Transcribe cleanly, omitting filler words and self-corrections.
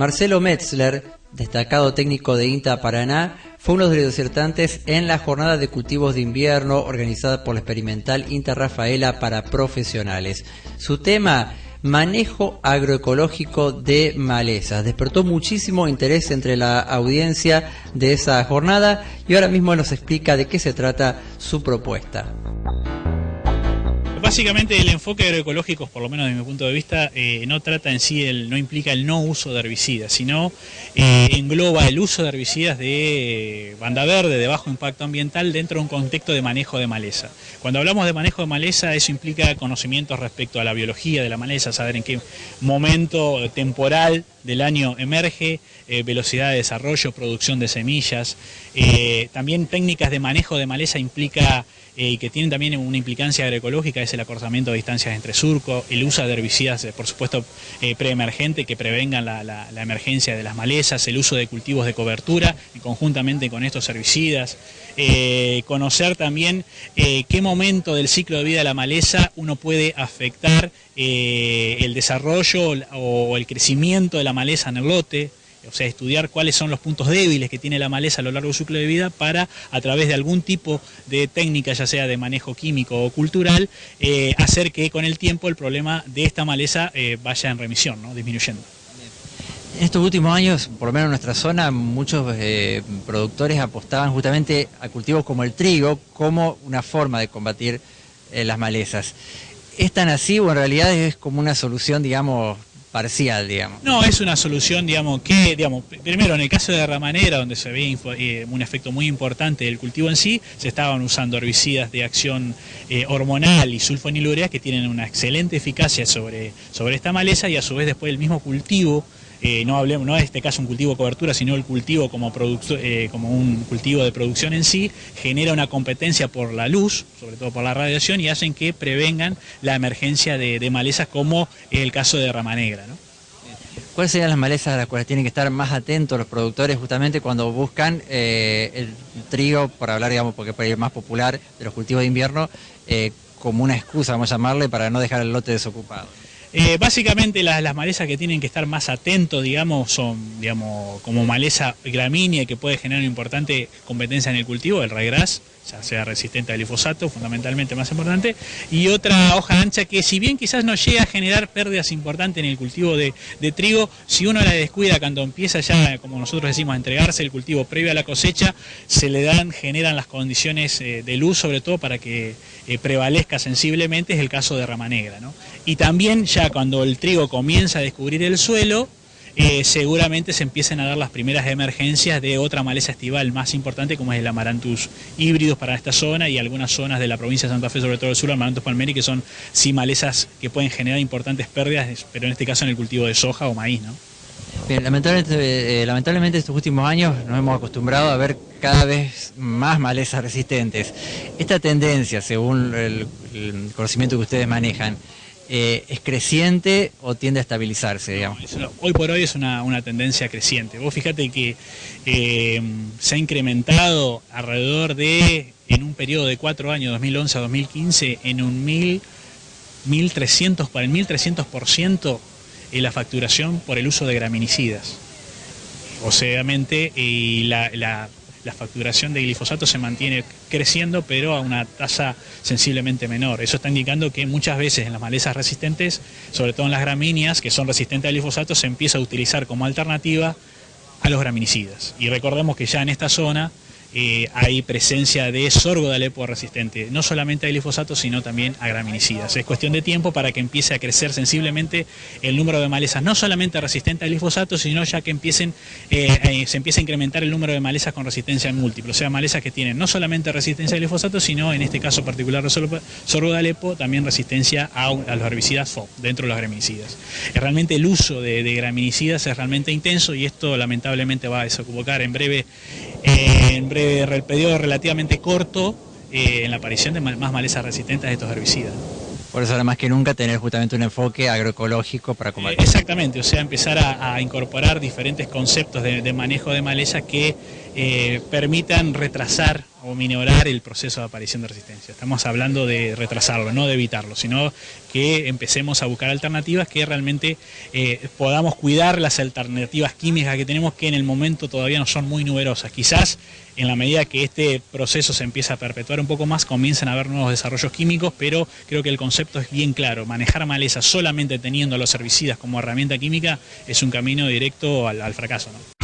Marcelo Metzler, destacado técnico de INTA Paraná, fue uno de los disertantes en la jornada de cultivos de invierno organizada por la experimental INTA Rafaela para profesionales. Su tema: manejo agroecológico de malezas. Despertó muchísimo interés entre la audiencia de esa jornada y ahora mismo nos explica de qué se trata su propuesta. Básicamente el enfoque agroecológico, por lo menos desde mi punto de vista, no trata en sí, no implica el no uso de herbicidas, sino engloba el uso de herbicidas de banda verde, de bajo impacto ambiental, dentro de un contexto de manejo de maleza. Cuando hablamos de manejo de maleza, eso implica conocimientos respecto a la biología de la maleza, saber en qué momento temporal del año emerge, velocidad de desarrollo, producción de semillas. También técnicas de manejo de maleza implica que tienen también una implicancia agroecológica, es el acortamiento de distancias entre surcos, el uso de herbicidas, por supuesto, preemergente, que prevengan la emergencia de las malezas, el uso de cultivos de cobertura conjuntamente con estos herbicidas, conocer también qué momento del ciclo de vida de la maleza uno puede afectar el desarrollo o el crecimiento de la maleza en el lote. O sea, estudiar cuáles son los puntos débiles que tiene la maleza a lo largo del ciclo de vida para, a través de algún tipo de técnica, ya sea de manejo químico o cultural, hacer que con el tiempo el problema de esta maleza vaya en remisión, ¿no? Disminuyendo. En estos últimos años, por lo menos en nuestra zona, muchos productores apostaban justamente a cultivos como el trigo como una forma de combatir las malezas. ¿Es tan así o en realidad es como una solución, digamos, parcial, digamos? No, es una solución, digamos, primero en el caso de Ramanera, donde se ve un efecto muy importante del cultivo en sí, se estaban usando herbicidas de acción hormonal y sulfonilurea que tienen una excelente eficacia sobre esta maleza, y a su vez después el mismo cultivo, no en este caso un cultivo de cobertura, sino el cultivo como un cultivo de producción en sí, genera una competencia por la luz, sobre todo por la radiación, y hacen que prevengan la emergencia de malezas, como es el caso de Rama Negra, ¿no? ¿Cuáles serían las malezas a las cuales tienen que estar más atentos los productores justamente cuando buscan el trigo, por hablar, digamos, porque es más popular de los cultivos de invierno, como una excusa, vamos a llamarle, para no dejar el lote desocupado? Básicamente las malezas que tienen que estar más atentos, digamos, son, como maleza gramínea que puede generar una importante competencia en el cultivo, el ryegrass, ya sea resistente al glifosato, fundamentalmente más importante, y otra hoja ancha que, si bien quizás no llega a generar pérdidas importantes en el cultivo de trigo, si uno la descuida cuando empieza ya, como nosotros decimos, a entregarse el cultivo previo a la cosecha, generan las condiciones de luz, sobre todo para que prevalezca sensiblemente, es el caso de Rama Negra, ¿no? Y también ya cuando el trigo comienza a descubrir el suelo, seguramente se empiezan a dar las primeras emergencias de otra maleza estival más importante, como es el Amaranthus híbridos para esta zona y algunas zonas de la provincia de Santa Fe, sobre todo el sur, Amaranthus palmeri, que son sí malezas que pueden generar importantes pérdidas, pero en este caso en el cultivo de soja o maíz, ¿no? Bien, lamentablemente estos últimos años nos hemos acostumbrado a ver cada vez más malezas resistentes. Esta tendencia, según el conocimiento que ustedes manejan, ¿es creciente o tiende a estabilizarse, digamos? Hoy por hoy es una tendencia creciente. Vos fíjate que se ha incrementado alrededor en un periodo de 4 años, 2011 a 2015, en un 1.300% la facturación por el uso de graminicidas. Obviamente, la facturación de glifosato se mantiene creciendo, pero a una tasa sensiblemente menor. Eso está indicando que muchas veces en las malezas resistentes, sobre todo en las gramíneas, que son resistentes al glifosato, se empieza a utilizar como alternativa a los graminicidas. Y recordemos que ya en esta zona hay presencia de sorgo de Alepo resistente, no solamente a glifosato, sino también a graminicidas. Es cuestión de tiempo para que empiece a crecer sensiblemente el número de malezas, no solamente resistentes a glifosato, sino ya que se empieza a incrementar el número de malezas con resistencia múltiple, o sea, malezas que tienen no solamente resistencia a glifosato, sino en este caso particular de sorgo de Alepo, también resistencia a los herbicidas FOB, dentro de los graminicidas. Realmente el uso de graminicidas es realmente intenso, y esto lamentablemente va a desembocar en breve periodo relativamente corto en la aparición de más malezas resistentes a estos herbicidas. Por eso ahora más que nunca tener justamente un enfoque agroecológico para combatir. Exactamente, o sea, empezar a incorporar diferentes conceptos de manejo de malezas que permitan retrasar o minorar el proceso de aparición de resistencia. Estamos hablando de retrasarlo, no de evitarlo, sino que empecemos a buscar alternativas que realmente podamos cuidar las alternativas químicas que tenemos, que en el momento todavía no son muy numerosas. Quizás en la medida que este proceso se empieza a perpetuar un poco más, comiencen a haber nuevos desarrollos químicos, pero creo que el concepto es bien claro. Manejar maleza solamente teniendo los herbicidas como herramienta química es un camino directo al fracaso, ¿no?